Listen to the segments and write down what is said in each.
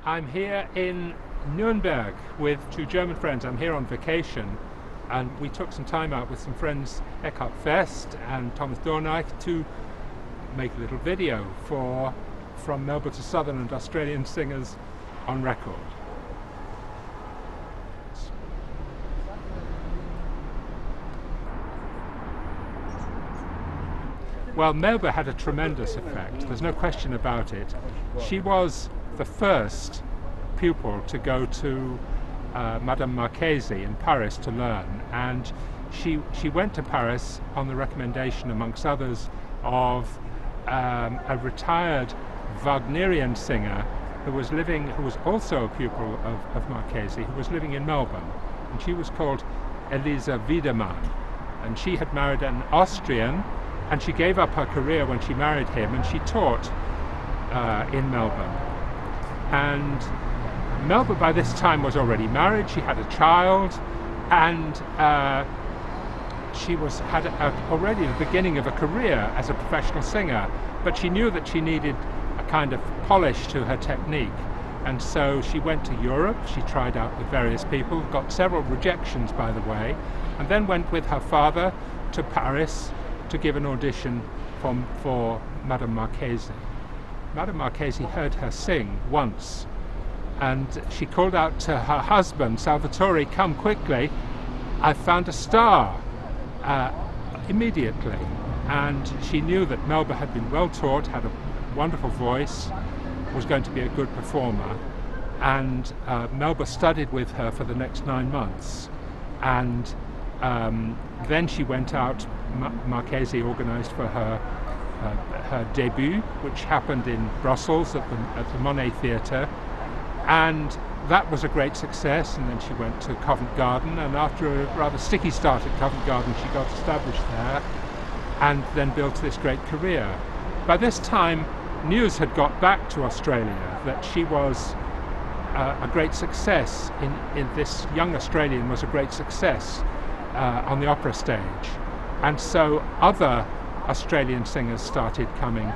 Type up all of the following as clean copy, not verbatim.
I'm here in Nuremberg with two German friends. I'm here on vacation, and we took some time out with some friends, Eckhart Fest and Thomas Dorneich, to make a little video for From Melba to Sutherland, Australian Singers on Record. Well, Melba had a tremendous effect, there's no question about it. She was the first pupil to go to Madame Marchesi in Paris to learn, and she went to Paris on the recommendation, amongst others, of a retired Wagnerian singer who was also a pupil of Marchesi, who was living in Melbourne, and she was called Elisa Wiedemann, and she had married an Austrian, and she gave up her career when she married him, and she taught in Melbourne. And Melba by this time was already married, she had a child, and she had already the beginning of a career as a professional singer, but she knew that she needed a kind of polish to her technique. And so she went to Europe, she tried out with various people, got several rejections by the way, and then went with her father to Paris to give an audition for Madame Marchesi. Madame Marchesi heard her sing once, and she called out to her husband, Salvatore, "Come quickly, I found a star," immediately. And she knew that Melba had been well taught, had a wonderful voice, was going to be a good performer, and Melba studied with her for the next 9 months. And then she went out. Marchesi organised for her her debut, which happened in Brussels at the Monet Theatre, and that was a great success. And then she went to Covent Garden, and after a rather sticky start at Covent Garden, she got established there and then built this great career. By this time, news had got back to Australia that she was a great success. In this young Australian was a great success on the opera stage. And so other Australian singers started coming,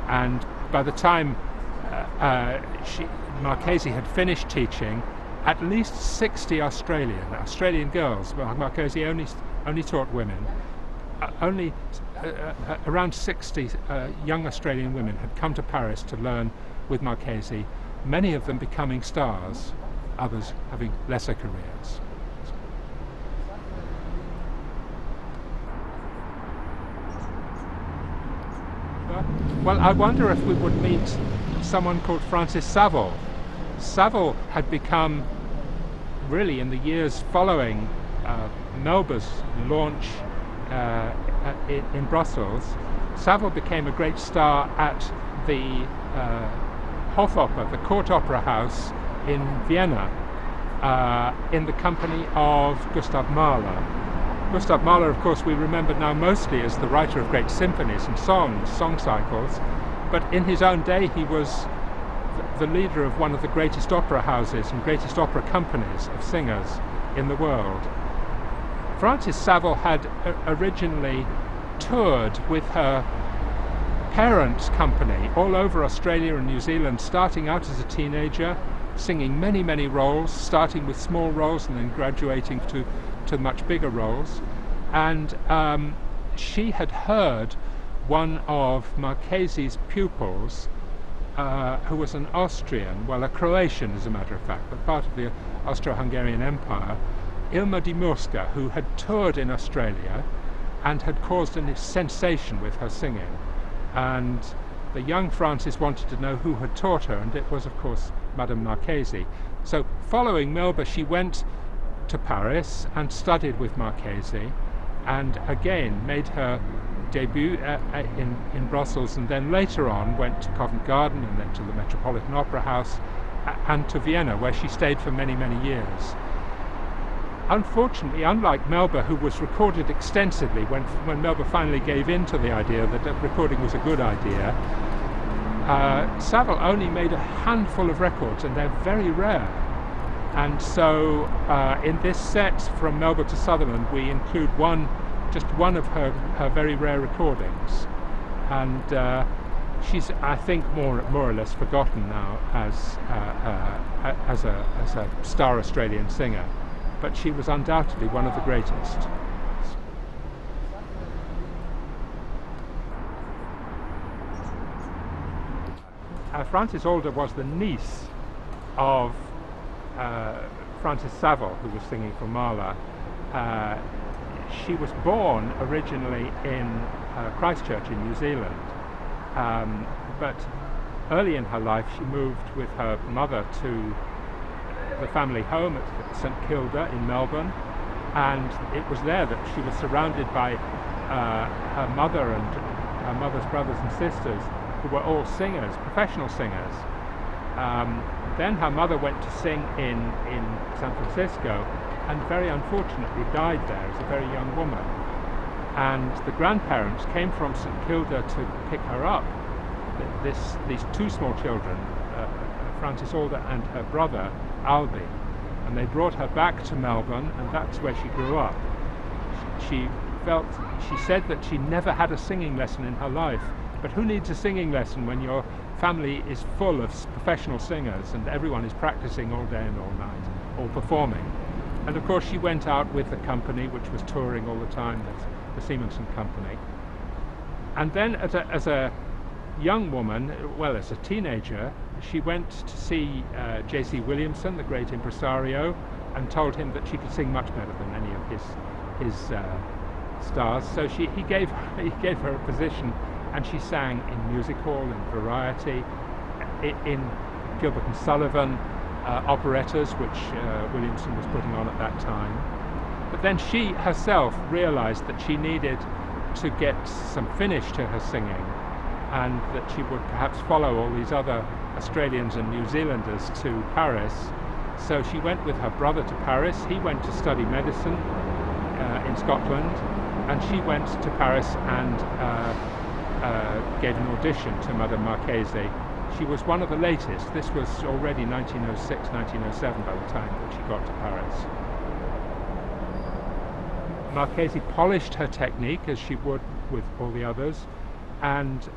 and by the time Marchesi had finished teaching, at least 60 Australian girls, well, Marchesi only taught women, around 60 young Australian women had come to Paris to learn with Marchesi, many of them becoming stars, others having lesser careers. Well, I wonder if we would meet someone called Francis Savile. Savile had become, really in the years following Melba's launch in Brussels, Savile became a great star at the Hofoper, the court opera house in Vienna, in the company of Gustav Mahler. Gustav Mahler, of course, we remember now mostly as the writer of great symphonies and song cycles, but in his own day he was the leader of one of the greatest opera houses and greatest opera companies of singers in the world. Francis Savile had originally toured with her parents' company all over Australia and New Zealand, starting out as a teenager, singing many, many roles, starting with small roles and then graduating to much bigger roles. And she had heard one of Marchesi's pupils, who was an Austrian, well, a Croatian as a matter of fact, but part of the Austro-Hungarian Empire, Ilma di Murska, who had toured in Australia and had caused a sensation with her singing. And the young Francis wanted to know who had taught her, and it was, of course, Madame Marchesi. So following Melba, she went to Paris and studied with Marchesi, and again made her debut in Brussels, and then later on went to Covent Garden and then to the Metropolitan Opera House and to Vienna, where she stayed for many, many years. Unfortunately, unlike Melba, who was recorded extensively, when Melba finally gave in to the idea that recording was a good idea, Savile only made a handful of records, and they're very rare. And so in this set, From Melba to Sutherland, we include just one of her very rare recordings. And she's, I think, more or less forgotten now as a star Australian singer, but she was undoubtedly one of the greatest. Frances Alda was the niece of Francis Savile, who was singing for Marla. She was born originally in Christchurch in New Zealand, but early in her life she moved with her mother to the family home at St Kilda in Melbourne, and it was there that she was surrounded by her mother and her mother's brothers and sisters, who were all singers, professional singers. Then her mother went to sing in San Francisco, and very unfortunately died there as a very young woman. And the grandparents came from St Kilda to pick her up, these two small children, Frances Alda and her brother Albi, and they brought her back to Melbourne, and that's where she grew up. She said that she never had a singing lesson in her life, but who needs a singing lesson when your family is full of professional singers and everyone is practicing all day and all night, or performing? And of course she went out with the company, which was touring all the time, the Simonson Company. And then as a young woman, well, as a teenager, she went to see J.C. Williamson, the great impresario, and told him that she could sing much better than any of his stars. So he gave her a position, and she sang in music hall and variety, in Gilbert and Sullivan operettas, which Williamson was putting on at that time. But then she herself realized that she needed to get some finish to her singing, and that she would perhaps follow all these other Australians and New Zealanders to Paris. So she went with her brother to Paris. He went to study medicine in Scotland, and she went to Paris and gave an audition to Madame Marchese. She was one of the latest. This was already 1906, 1907 by the time that she got to Paris. Marchese polished her technique as she would with all the others, and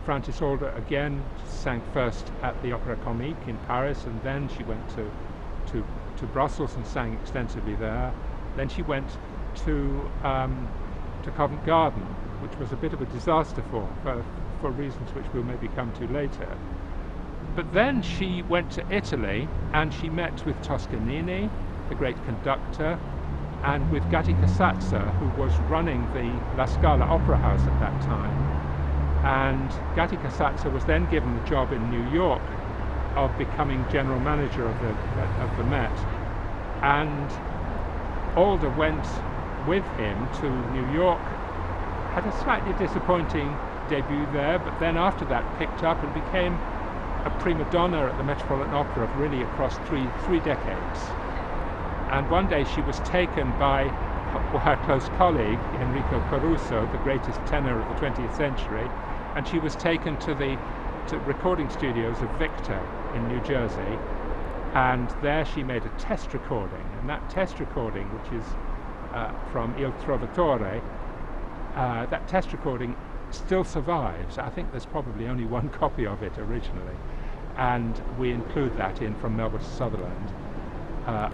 Frances Alda again sang first at the Opéra Comique in Paris, and then she went to Brussels and sang extensively there. Then she went to Covent Garden, which was a bit of a disaster for reasons which we'll maybe come to later. But then she went to Italy, and she met with Toscanini, the great conductor, and with Gatti Casazza, who was running the La Scala Opera House at that time. And Gatti Casazza was then given the job in New York of becoming general manager of the Met. And Alda went with him to New York, had a slightly disappointing debut there, but then after that picked up and became a prima donna at the Metropolitan Opera really across three decades. And one day she was taken by her close colleague Enrico Caruso, the greatest tenor of the 20th century, and she was taken to recording studios of Victor in New Jersey, and there she made a test recording, and that test recording, which is from Il Trovatore, that test recording still survives. I think there's probably only one copy of it originally, and we include that in From Melba to Sutherland,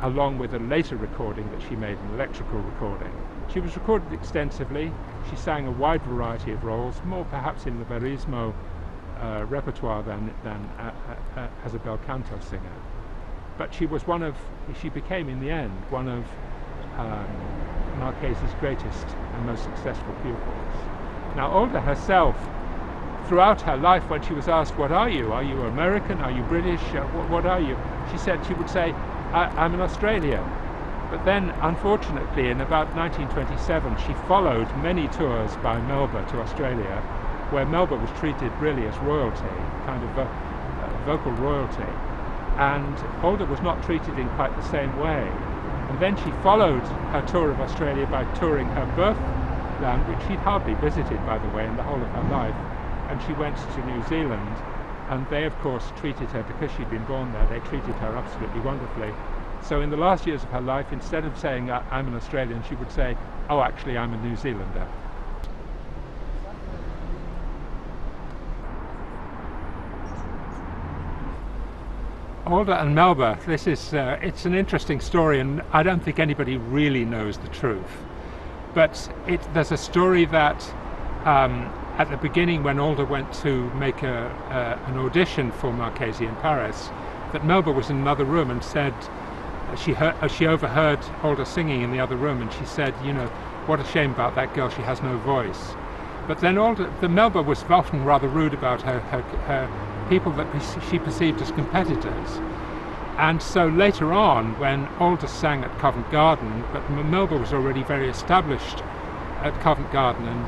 along with a later recording that she made, an electrical recording. She was recorded extensively. She sang a wide variety of roles, more perhaps in the Verismo repertoire than as a bel canto singer. But she became in the end one of Marchese's greatest and most successful pupils. Now Alda herself, throughout her life, when she was asked, what are you? Are you American? Are you British? What are you? She would say, I'm an Australian. But then, unfortunately, in about 1927, she followed many tours by Melba to Australia, where Melba was treated really as royalty, kind of vocal royalty. And Alda was not treated in quite the same way. And then she followed her tour of Australia by touring her birthland, which she'd hardly visited, by the way, in the whole of her life. And she went to New Zealand, and they, of course, treated her, because she'd been born there, they treated her absolutely wonderfully. So in the last years of her life, instead of saying, I'm an Australian, she would say, oh, actually, I'm a New Zealander. Alda and Melba, this is, it's an interesting story, and I don't think anybody really knows the truth. But there's a story that at the beginning, when Alda went to make an audition for Marchesi in Paris, that Melba was in another room and said, she overheard Alda singing in the other room, and she said, you know, what a shame about that girl, she has no voice. But then Melba was often rather rude about her people that she perceived as competitors. And so later on, when Alda sang at Covent Garden, but Melba was already very established at Covent Garden, and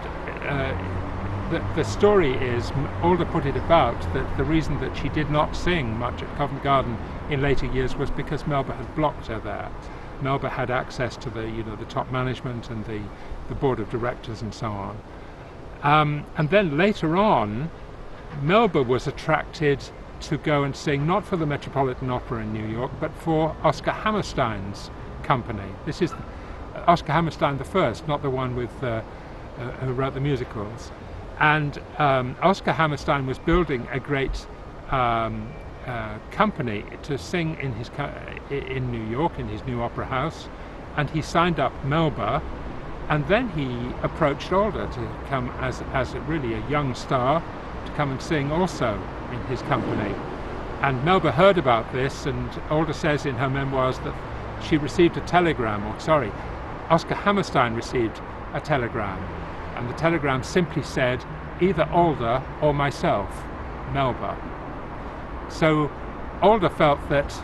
the story is, Alda put it about, that the reason that she did not sing much at Covent Garden in later years was because Melba had blocked her there. Melba had access to the top management and the board of directors and so on. And then later on, Melba was attracted to go and sing, not for the Metropolitan Opera in New York, but for Oscar Hammerstein's company. This is Oscar Hammerstein the first, not the one with who wrote the musicals. And Oscar Hammerstein was building a great company to sing in New York, in his new opera house, and he signed up Melba, and then he approached Alda to come as really a young star, to come and sing also in his company. And Melba heard about this, and Alda says in her memoirs that she received a telegram, or sorry, Oscar Hammerstein received a telegram, and the telegram simply said, either Alda or myself, Melba. So Alda felt that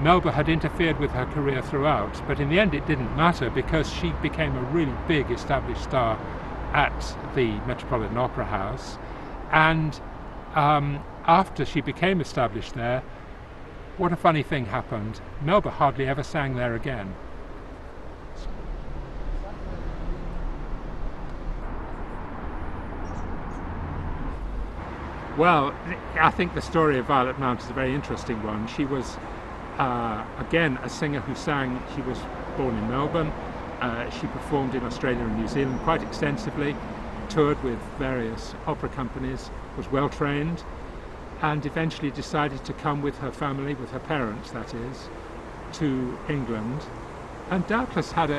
Melba had interfered with her career throughout, but in the end it didn't matter, because she became a really big established star at the Metropolitan Opera House. And after she became established there, what a funny thing happened. Melba hardly ever sang there again. Well, I think the story of Violet Mount is a very interesting one. She was, again, a singer who sang. She was born in Melbourne. She performed in Australia and New Zealand quite extensively, toured with various opera companies, was well trained, and eventually decided to come with her family, with her parents that is, to England, and doubtless had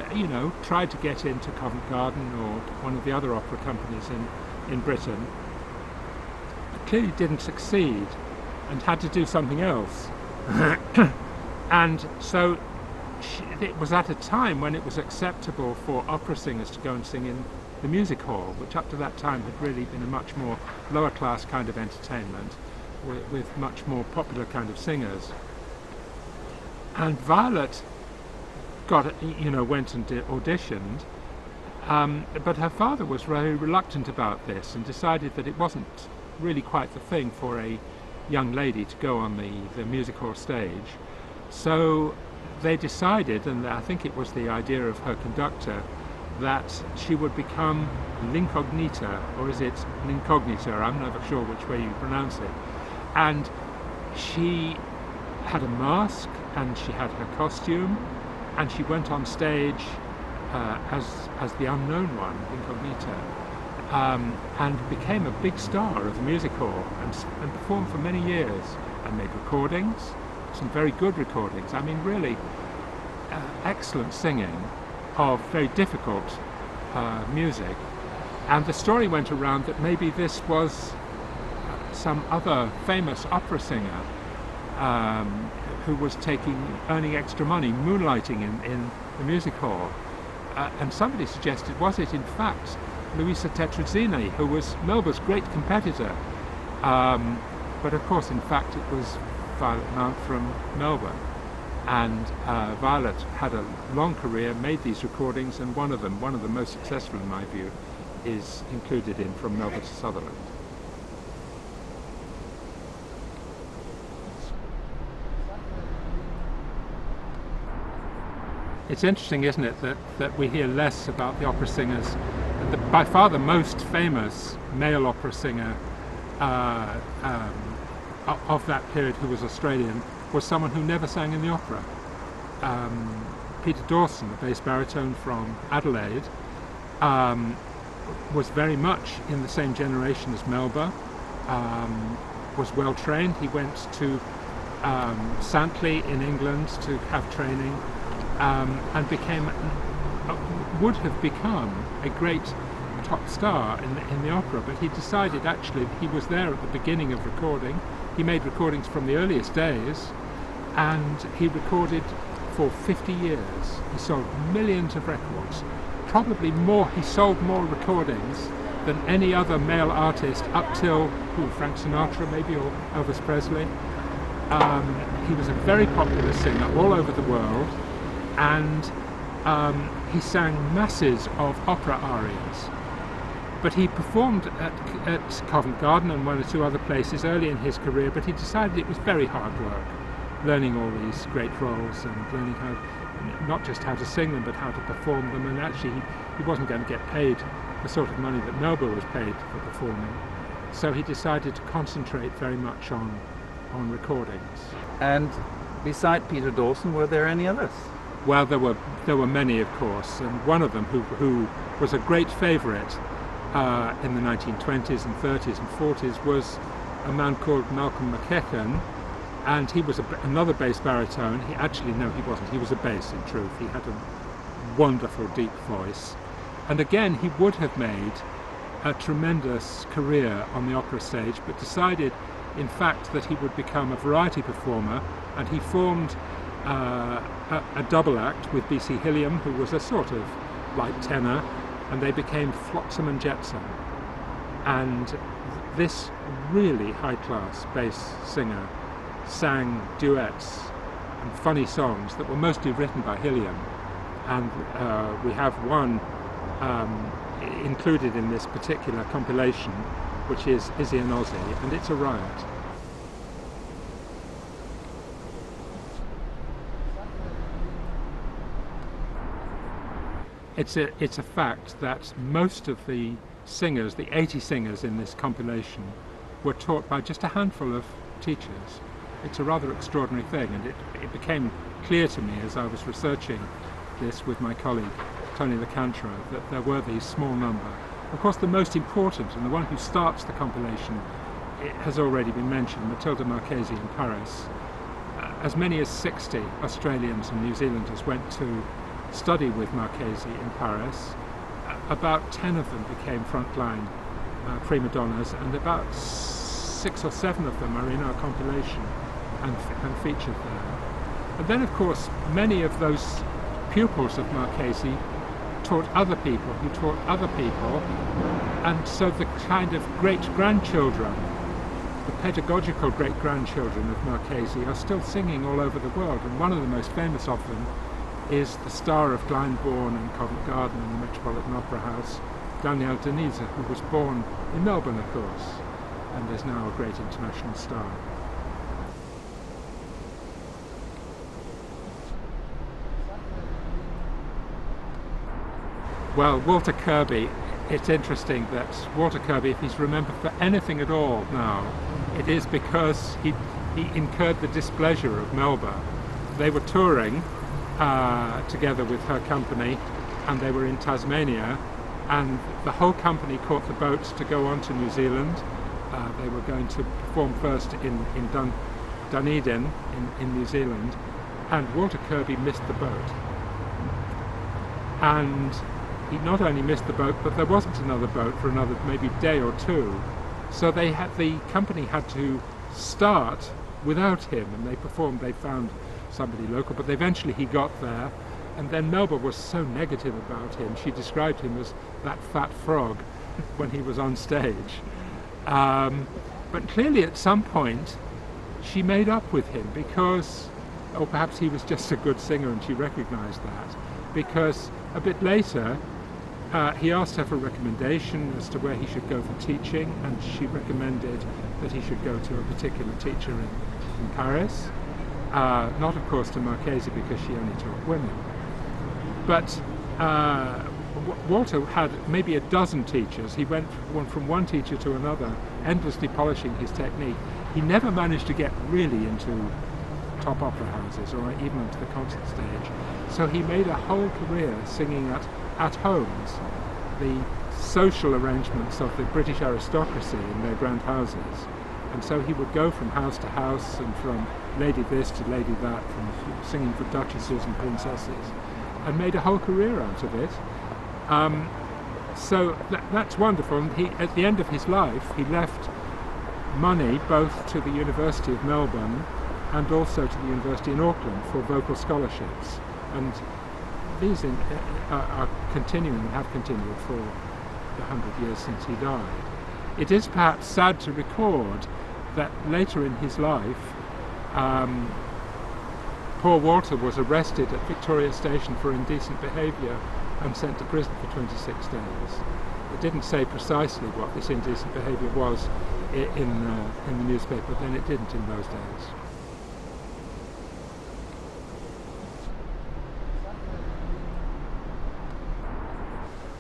tried to get into Covent Garden or one of the other opera companies in Britain. Clearly didn't succeed and had to do something else. And so it was at a time when it was acceptable for opera singers to go and sing in the music hall, which up to that time had really been a much more lower class kind of entertainment with much more popular kind of singers. And Violet went and auditioned, but her father was very reluctant about this and decided that it wasn't really quite the thing for a young lady to go on the music hall stage. So they decided, and I think it was the idea of her conductor, that she would become l'incognita, or is it l'incognita? I'm never sure which way you pronounce it. And she had a mask, and she had her costume, and she went on stage as the unknown one, incognita. And became a big star of the music hall and performed for many years and made recordings, some very good recordings. I mean, really excellent singing of very difficult music. And the story went around that maybe this was some other famous opera singer who was earning extra money, moonlighting in the music hall. And somebody suggested, was it in fact Luisa Tetrazzini, who was Melba's great competitor? But of course, in fact, it was Violet Mount from Melbourne. And Violet had a long career, made these recordings, and one of the most successful in my view, is included in From Melba to Sutherland. It's interesting, isn't it, that we hear less about the opera singers. By far the most famous male opera singer of that period, who was Australian, was someone who never sang in the opera. Peter Dawson, the bass baritone from Adelaide, was very much in the same generation as Melba, was well trained. He went to Santley in England to have training, and would have become a great top star in the opera, but he decided actually he was there at the beginning of recording. He made recordings from the earliest days, and he recorded for 50 years. He sold millions of records, probably more. He sold more recordings than any other male artist up till Frank Sinatra maybe, or Elvis Presley. He was a very popular singer all over the world, and he sang masses of opera arias. But he performed at Covent Garden and one or two other places early in his career, but he decided it was very hard work, learning all these great roles and learning not just how to sing them, but how to perform them. And actually, he wasn't going to get paid the sort of money that Melba was paid for performing. So he decided to concentrate very much on recordings. And beside Peter Dawson, were there any others? Well, there were many, of course, and one of them who was a great favourite in the 1920s and 30s and 40s was a man called Malcolm McEachern, and he was another bass baritone. He wasn't. He was a bass, in truth. He had a wonderful deep voice, and again he would have made a tremendous career on the opera stage, but decided in fact that he would become a variety performer, and he formed a double act with B.C. Hilliam, who was a sort of light tenor, and they became Flotsam and Jetsam. And this really high-class bass singer sang duets and funny songs that were mostly written by Hilliam, and we have one included in this particular compilation, which is Izzy and Ozzy, and it's a riot. It's a fact that most of the singers, the 80 singers in this compilation, were taught by just a handful of teachers. It's a rather extraordinary thing, and it became clear to me as I was researching this with my colleague Tony Locantro that there were these small number. Of course, the most important, and the one who starts the compilation, it has already been mentioned, Matilda Marchesi in Paris. As many as 60 Australians and New Zealanders went to study with Marchesi in Paris. About 10 of them became frontline prima donnas, and about 6 or 7 of them are in our compilation and featured there. And then, of course, many of those pupils of Marchesi taught other people who taught other people, and so the kind of great-grandchildren, the pedagogical great-grandchildren of Marchesi, are still singing all over the world, and one of the most famous of them is the star of Glyndebourne and Covent Garden and the Metropolitan Opera House, Danielle Denise, who was born in Melbourne, of course, and is now a great international star. Well, Walter Kirby, it's interesting that Walter Kirby, if he's remembered for anything at all now, it is because he incurred the displeasure of Melba. They were touring together with her company, and they were in Tasmania, and the whole company caught the boat to go on to New Zealand. They were going to perform first in Dunedin in New Zealand, and Walter Kirby missed the boat. And he not only missed the boat, but there wasn't another boat for another maybe day or two. So the company had to start without him, and they performed. They found somebody local, but eventually he got there, and then Melba was so negative about him. She described him as that fat frog when he was on stage. But clearly at some point she made up with him, because, or perhaps he was just a good singer and she recognized that, because a bit later he asked her for a recommendation as to where he should go for teaching, and she recommended that he should go to a particular teacher in Paris. Not, of course, to Marchesi, because she only taught women. But Walter had maybe a dozen teachers. He went from one teacher to another, endlessly polishing his technique. He never managed to get really into top opera houses or even into the concert stage. So he made a whole career singing at homes, the social arrangements of the British aristocracy in their grand houses. And so he would go from house to house and from lady this to lady that, from singing for duchesses and princesses, and made a whole career out of it. So that's wonderful. And at the end of his life, he left money both to the University of Melbourne and also to the University in Auckland for vocal scholarships. And these are continuing and have continued for the 100 years since he died. It is perhaps sad to record that later in his life, poor Walter was arrested at Victoria Station for indecent behaviour and sent to prison for 26 days. It didn't say precisely what this indecent behaviour was in the newspaper, but then it didn't in those days.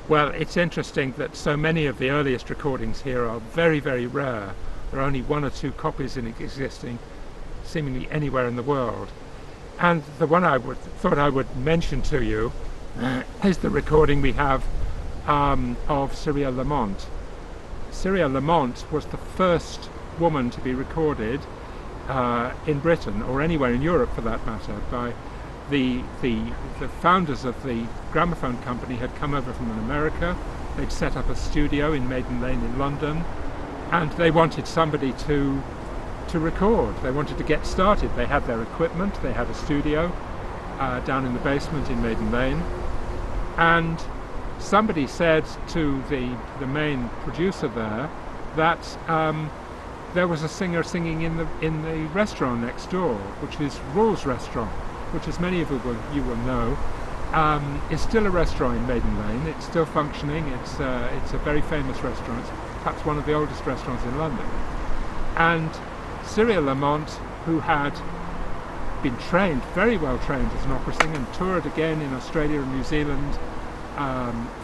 Well, it's interesting that so many of the earliest recordings here are very, very rare. There are only 1 or 2 copies existing seemingly anywhere in the world. And the one I thought I would mention to you is the recording we have of Cyrille Lamont. Cyrille Lamont was the first woman to be recorded in Britain, or anywhere in Europe for that matter, by the founders of the gramophone company had come over from America. They'd set up a studio in Maiden Lane in London, and they wanted somebody to record. They wanted to get started. They had their equipment, they had a studio down in the basement in Maiden Lane, and somebody said to the main producer there that there was a singer singing in the restaurant next door, which is Raw's Restaurant, which, as many of you will know, is still a restaurant in Maiden Lane. It's still functioning. It's a very famous restaurant. It's perhaps one of the oldest restaurants in London. And Cyrille Lamont, who had been trained, very well trained as an opera singer, and toured again in Australia and New Zealand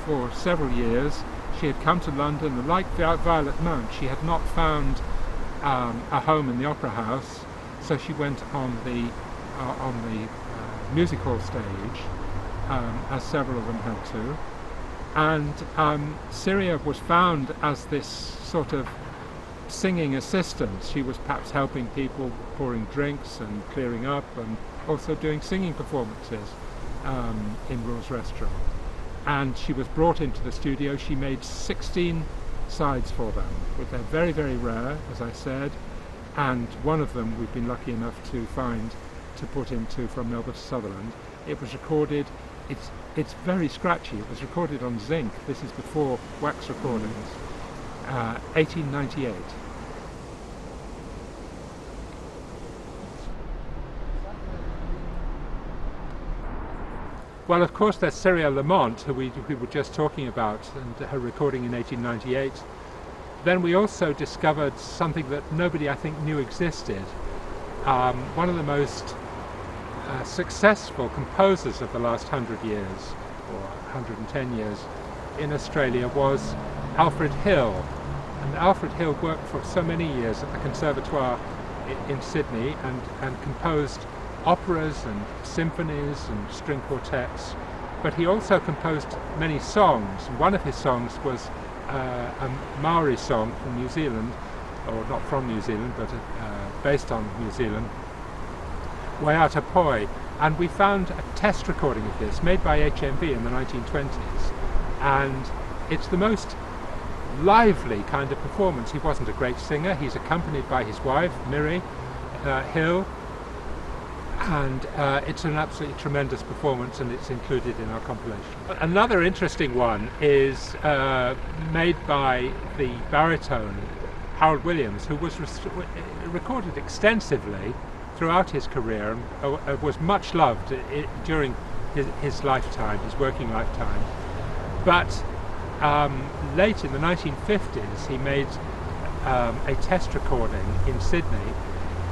for several years. She had come to London, and like Violet Mount, she had not found a home in the opera house, so she went on the music hall stage, as several of them had to. And Cyrille was found as this sort of singing assistant. She was perhaps helping people, pouring drinks and clearing up, and also doing singing performances in Raw's Restaurant. And she was brought into the studio. She made 16 sides for them, but they're very, very rare, as I said, and one of them we've been lucky enough to find to put into From Melba to Sutherland. It was recorded, it's very scratchy, it was recorded on zinc. This is before wax recordings, 1898. Well, of course, there's Cyrille Lamont, who we were just talking about, and her recording in 1898. Then we also discovered something that nobody, I think, knew existed. One of the most successful composers of the last 100 years, or 110 years, in Australia was Alfred Hill. And Alfred Hill worked for so many years at the Conservatoire in Sydney and composed operas and symphonies and string quartets, but he also composed many songs. One of his songs was a Maori song from New Zealand, or not from New Zealand, but based on New Zealand, Waiata Poi. And we found a test recording of this made by HMV in the 1920s, and it's the most lively kind of performance. He wasn't a great singer. He's accompanied by his wife, Miri Hill, and it's an absolutely tremendous performance, and it's included in our compilation. Another interesting one is made by the baritone Harold Williams, who was recorded extensively throughout his career and was much loved during his lifetime, his working lifetime. But late in the 1950s he made a test recording in Sydney,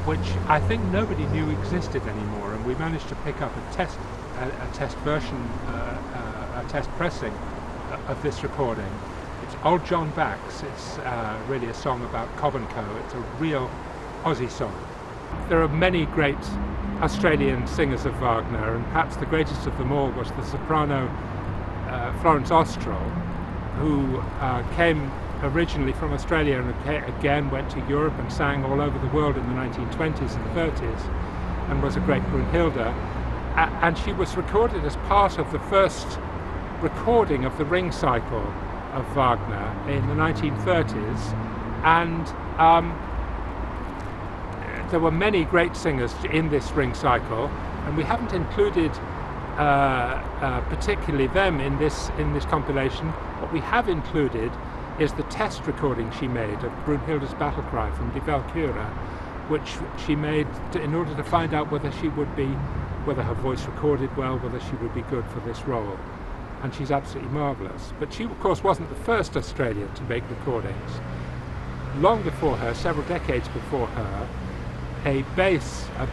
which I think nobody knew existed anymore, and we managed to pick up a test version, a test pressing of this recording. It's Old John Backs. It's really a song about Cobb and Co. It's a real Aussie song. There are many great Australian singers of Wagner, and perhaps the greatest of them all was the soprano Florence Austral, who came originally from Australia and again went to Europe and sang all over the world in the 1920s and 30s and was a great Brunhilde. And she was recorded as part of the first recording of the ring cycle of Wagner in the 1930s, and there were many great singers in this ring cycle, and we haven't included particularly them in this compilation. What we have included is the test recording she made of Brunhilde's battle cry from Die Walküre, which she made in order to find out whether her voice recorded well, whether she would be good for this role. And she's absolutely marvellous. But she, of course, wasn't the first Australian to make recordings. Long before her, several decades before her, a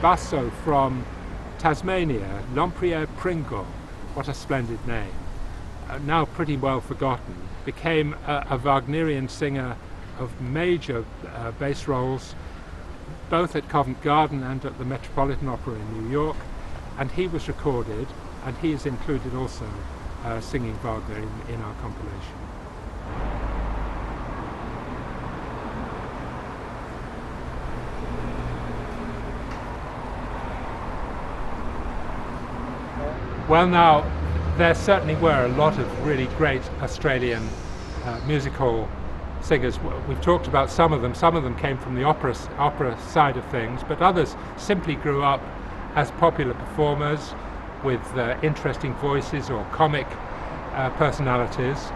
basso from Tasmania, Lampriere Pringle, what a splendid name, now pretty well forgotten, became a Wagnerian singer of major bass roles, both at Covent Garden and at the Metropolitan Opera in New York, and he was recorded, and he is included also singing Wagner in our compilation. Well, now, there certainly were a lot of really great Australian musical singers. We've talked about some of them. Some of them came from the opera side of things, but others simply grew up as popular performers with interesting voices or comic personalities.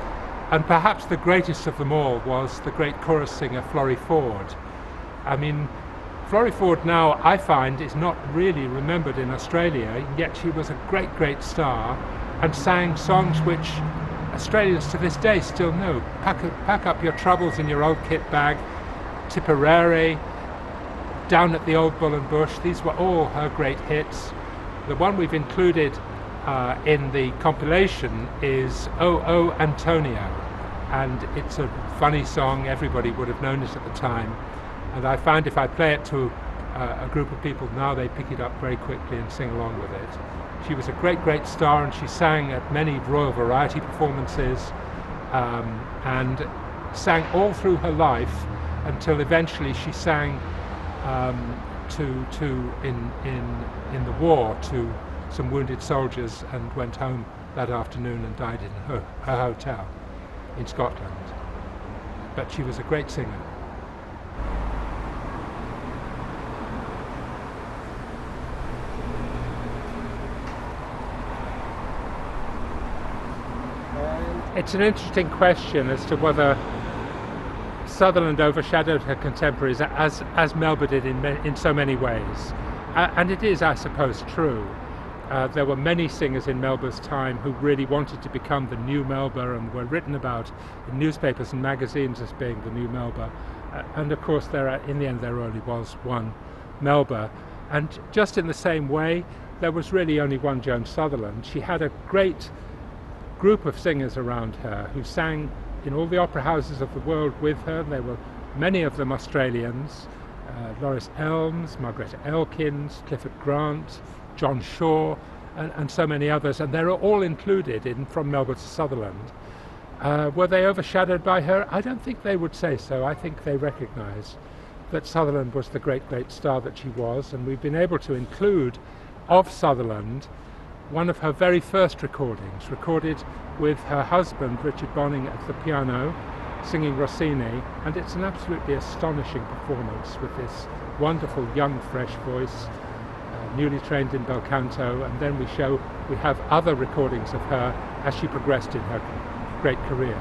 And perhaps the greatest of them all was the great chorus singer Florrie Ford. I mean, Florrie Ford now, I find, is not really remembered in Australia, yet she was a great, great star and sang songs which Australians to this day still know. Pack up your troubles in your old kit bag, Tipperary, Down at the Old Bull and Bush. These were all her great hits. The one we've included in the compilation is Oh, Oh, Antonia. And it's a funny song, everybody would have known it at the time. And I find if I play it to a group of people now, they pick it up very quickly and sing along with it. She was a great, great star, and she sang at many Royal Variety performances and sang all through her life until eventually she sang in the war to some wounded soldiers and went home that afternoon and died in her hotel in Scotland. But she was a great singer. It's an interesting question as to whether Sutherland overshadowed her contemporaries as Melba did in so many ways. And it is, I suppose, true. There were many singers in Melba's time who really wanted to become the new Melba and were written about in newspapers and magazines as being the new Melba. And of course, in the end, there only was one Melba. And just in the same way, there was really only one Joan Sutherland. She had a great group of singers around her who sang in all the opera houses of the world with her. There were many of them Australians, Loris Elms, Margaret Elkins, Clifford Grant, John Shaw, and so many others, and they're all included in From Melba to Sutherland. Were they overshadowed by her? I don't think they would say so. I think they recognise that Sutherland was the great, great star that she was, and we've been able to include of Sutherland one of her very first recordings, recorded with her husband Richard Bonning at the piano, singing Rossini, and it's an absolutely astonishing performance with this wonderful young fresh voice, newly trained in bel canto, and then we have other recordings of her as she progressed in her great career.